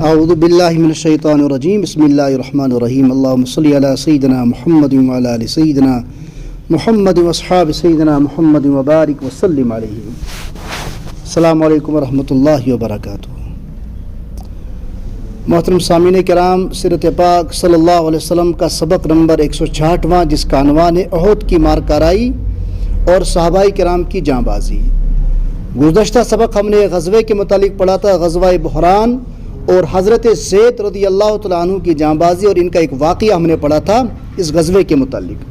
اعوذ باللہ من الشیطان الرجیم بسم اللہ الرحمن الرحیم اللہم صلی علی سیدنا محمد وعلی آل سیدنا محمد واصحاب سیدنا محمد وبارک وسلم علیہ. السلام علیکم ورحمۃ اللہ وبرکاتہ. محترم سامعین کرام، سیرت پاک صلی اللہ علیہ وسلم کا سبق نمبر 166واں، جس کا عنوان ہے احد کی مارکارائی اور صحابہ کرام کی جاں بازی. گزشتہ سبق ہم نے غزوے کے متعلق پڑھا تھا، غزوہ بحران اور حضرت زید رضی اللہ تعالیٰ عنہ کی جاں بازی، اور ان کا ایک واقعہ ہم نے پڑھا تھا اس غزوے کے متعلق.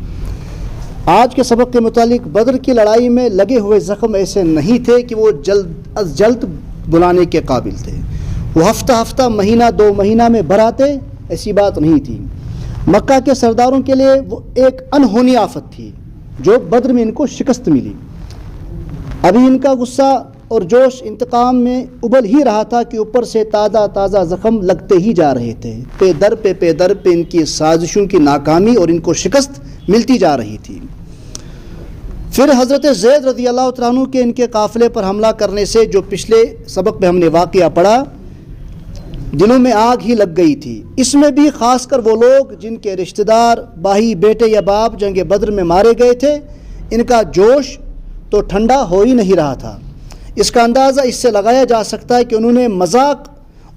آج کے سبق کے متعلق بدر کی لڑائی میں لگے ہوئے زخم ایسے نہیں تھے کہ وہ جلد از جلد بلانے کے قابل تھے. وہ ہفتہ ہفتہ مہینہ 2 مہینہ میں بھراتے، ایسی بات نہیں تھی. مکہ کے سرداروں کے لیے وہ ایک انہونی آفت تھی جو بدر میں ان کو شکست ملی. ابھی ان کا غصہ اور جوش انتقام میں ابل ہی رہا تھا کہ اوپر سے تازہ زخم لگتے ہی جا رہے تھے. پے در پہ ان کی سازشوں کی ناکامی اور ان کو شکست ملتی جا رہی تھی. پھر حضرت زید رضی اللہ تعالیٰ عنہ کے ان کے قافلے پر حملہ کرنے سے، جو پچھلے سبق میں ہم نے واقعہ پڑھا، دلوں میں آگ ہی لگ گئی تھی. اس میں بھی خاص کر وہ لوگ جن کے رشتہ دار، بھائی، بیٹے یا باپ جنگ بدر میں مارے گئے تھے، ان کا جوش تو ٹھنڈا ہو ہی نہیں رہا تھا. اس کا اندازہ اس سے لگایا جا سکتا ہے کہ انہوں نے مذاق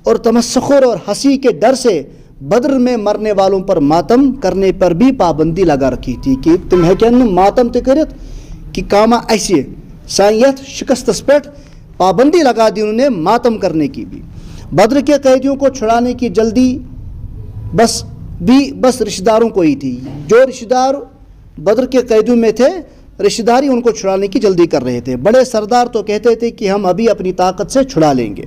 اور تمسخر اور ہنسی کے ڈر سے بدر میں مرنے والوں پر ماتم کرنے پر بھی پابندی لگا رکھی تھی کہ تم ہیکن ماتم تہ کرت کہ کاما ایسے سائیت شکستس پیٹھ پابندی لگا دی انہوں نے ماتم کرنے کی بھی. بدر کے قیدیوں کو چھڑانے کی جلدی بس رشتہ داروں کو ہی تھی. جو رشتہ دار بدر کے قیدیوں میں تھے، رشتہ داری ان کو چھڑانے کی جلدی کر رہے تھے. بڑے سردار تو کہتے تھے کہ ہم ابھی اپنی طاقت سے چھڑا لیں گے.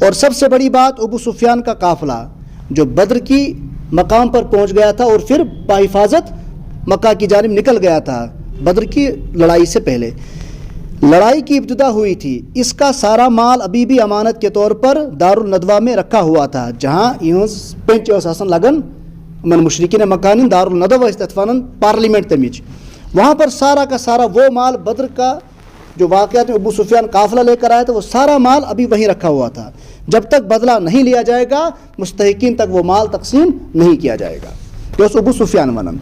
اور سب سے بڑی بات، ابو سفیان کا قافلہ جو بدر کی مقام پر پہنچ گیا تھا اور پھر بحفاظت مکہ کی جانب نکل گیا تھا بدر کی لڑائی سے پہلے. لڑائی کی ابتدا ہوئی تھی. اس کا سارا مال ابھی بھی امانت کے طور پر دارالندوہ میں رکھا ہوا تھا، جہاں پینچ آسان لگن من مشرکین مکان دارالندوہ استطفان پارلیمنٹ تمچ. وہاں پر سارا کا سارا وہ مال بدر کا جو واقعات میں ابو سفیان قافلہ لے کر آیا تھا، وہ سارا مال ابھی وہیں رکھا ہوا تھا. جب تک بدلہ نہیں لیا جائے گا، مستحقین تک وہ مال تقسیم نہیں کیا جائے گا. جو ابو سفیان ونم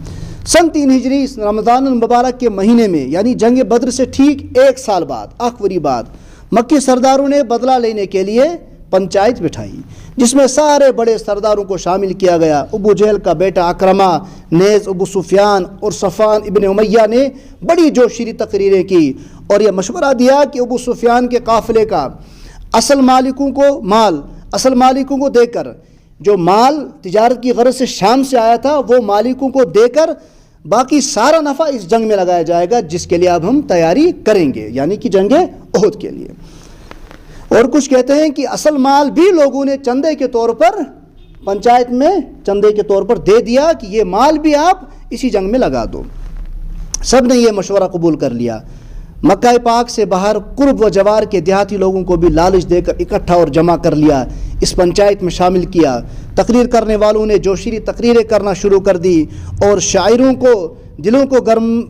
سن 3 ہجری رمضان المبارک کے مہینے میں، یعنی جنگ بدر سے ٹھیک 1 سال بعد، آخری بعد، مکی سرداروں نے بدلہ لینے کے لیے پنچایت بٹھائی، جس میں سارے بڑے سرداروں کو شامل کیا گیا. ابو جہل کا بیٹا اکرمہ، نیز ابو سفیان اور صفوان ابن امیہ نے بڑی جوشیلی تقریریں کی اور یہ مشورہ دیا کہ ابو سفیان کے قافلے کا اصل مالکوں کو دے کر، جو مال تجارت کی غرض سے شام سے آیا تھا، وہ مالکوں کو دے کر باقی سارا نفع اس جنگ میں لگایا جائے گا جس کے لیے اب ہم تیاری کریں گے، یعنی کہ جنگ احد کے لیے. اور کچھ کہتے ہیں کہ اصل مال بھی لوگوں نے چندے کے طور پر پنچایت میں چندے کے طور پر دے دیا کہ یہ مال بھی آپ اسی جنگ میں لگا دو. سب نے یہ مشورہ قبول کر لیا. مکہ پاک سے باہر قرب و جوار کے دیہاتی لوگوں کو بھی لالچ دے کر اکٹھا اور جمع کر لیا، اس پنچایت میں شامل کیا. تقریر کرنے والوں نے جوشیلی تقریریں کرنا شروع کر دی اور شاعروں کو دلوں کو گرم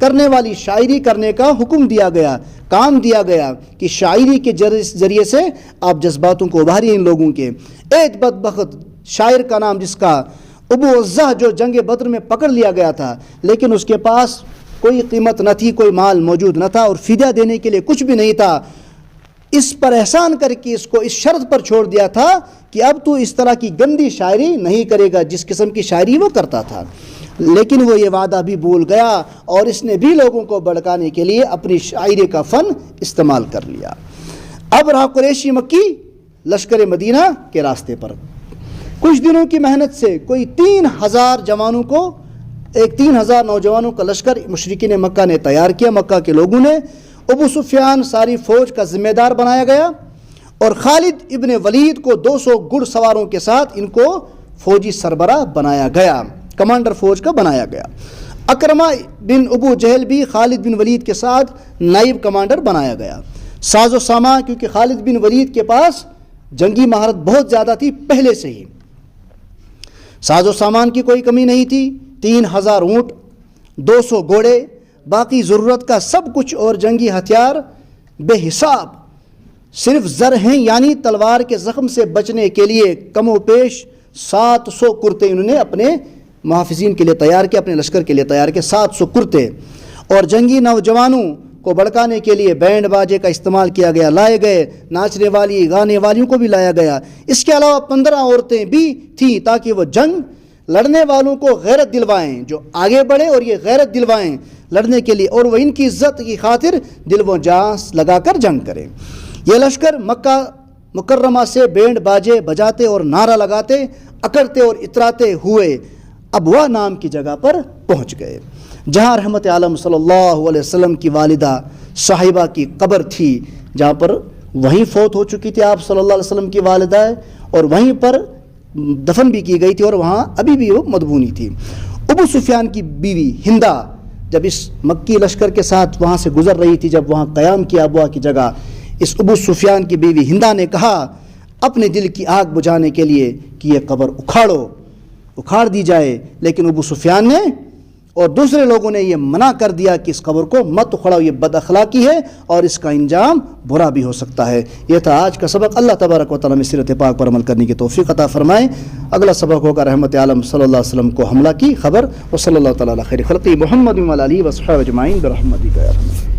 کرنے والی شاعری کرنے کا حکم دیا گیا، کام دیا گیا کہ شاعری کے ذریعے سے آپ جذباتوں کو ابھاریے ان لوگوں کے. ایک بدبخت شاعر کا نام، جس کا ابو عزہ، جو جنگ بدر میں پکڑ لیا گیا تھا، لیکن اس کے پاس کوئی قیمت نہ تھی، کوئی مال موجود نہ تھا اور فدیہ دینے کے لیے کچھ بھی نہیں تھا. اس پر احسان کر کے اس کو اس شرط پر چھوڑ دیا تھا کہ اب تو اس طرح کی گندی شاعری نہیں کرے گا جس قسم کی شاعری وہ کرتا تھا. لیکن وہ یہ وعدہ بھی بھول گیا اور اس نے بھی لوگوں کو بھڑکانے کے لیے اپنی شاعری کا فن استعمال کر لیا. اب رہا قریشی مکی لشکر مدینہ کے راستے پر. کچھ دنوں کی محنت سے کوئی 3,000 نوجوانوں کا لشکر مشرکین مکہ نے تیار کیا. مکہ کے لوگوں نے ابو سفیان ساری فوج کا ذمہ دار بنایا گیا اور خالد ابن ولید کو 200 گھڑ سواروں کے ساتھ ان کو فوجی سربراہ بنایا گیا، کمانڈر فوج کا بنایا گیا. اکرمہ بن ابو جہل بھی خالد بن ولید کے ساتھ نائب کمانڈر بنایا گیا. ساز و سامان، کیونکہ خالد بن ولید کے پاس جنگی مہارت بہت زیادہ تھی پہلے سے ہی، ساز و سامان کی کوئی کمی نہیں تھی. 3,000 اونٹ، 200 گھوڑے، باقی ضرورت کا سب کچھ اور جنگی ہتھیار بے حساب صرف زر ہیں، یعنی تلوار کے زخم سے بچنے کے لیے کم و بیش 700 کرتے انہوں نے اپنے محافظین کے لیے تیار کیا، اپنے لشکر کے لیے تیار کیا، 700 کرتے. اور جنگی نوجوانوں کو بھڑکانے کے لیے بینڈ باجے کا استعمال کیا گیا، لائے گئے، ناچنے والی گانے والیوں کو بھی لایا گیا. اس کے علاوہ 15 عورتیں بھی تھیں تاکہ وہ جنگ لڑنے والوں کو غیرت دلوائیں، جو آگے بڑھے اور یہ غیرت دلوائیں لڑنے کے لیے، اور وہ ان کی عزت کی خاطر دل و جان لگا کر جنگ کریں. یہ لشکر مکہ مکرمہ سے بینڈ باجے بجاتے اور نعرہ لگاتے، اکڑتے اور اتراتے ہوئے ابوا نام کی جگہ پر پہنچ گئے، جہاں رحمت عالم صلی اللہ علیہ وسلم کی والدہ صاحبہ کی قبر تھی، جہاں پر وہیں فوت ہو چکی تھی آپ صلی اللہ علیہ وسلم کی والدہ، اور وہیں پر دفن بھی کی گئی تھی، اور وہاں ابھی بھی وہ مدفونی تھی. ابو سفیان کی بیوی ہندہ جب اس مکی لشکر کے ساتھ وہاں سے گزر رہی تھی، جب وہاں قیام کیا ابوا کی جگہ، اس ابو سفیان کی بیوی ہندہ نے کہا اپنے دل کی آگ بجھانے کے لیے کہ یہ قبر اکھاڑ دی جائے، لیکن ابو سفیان نے اور دوسرے لوگوں نے یہ منع کر دیا کہ اس قبر کو مت اکھاڑو، یہ بد اخلاقی ہے اور اس کا انجام برا بھی ہو سکتا ہے. یہ تھا آج کا سبق. اللہ تبارک و تعالیٰ میں سیرت پاک پر عمل کرنے کی توفیق عطا فرمائے. اگلا سبق ہوگا رحمت عالم صلی اللہ علیہ وسلم کو حملہ کی خبر. وصلی اللہ تعالیٰ علی خیر خلقی محمد وعلی آلہ وصحبہ اجمعین برحمتک یا ارحم الراحمین.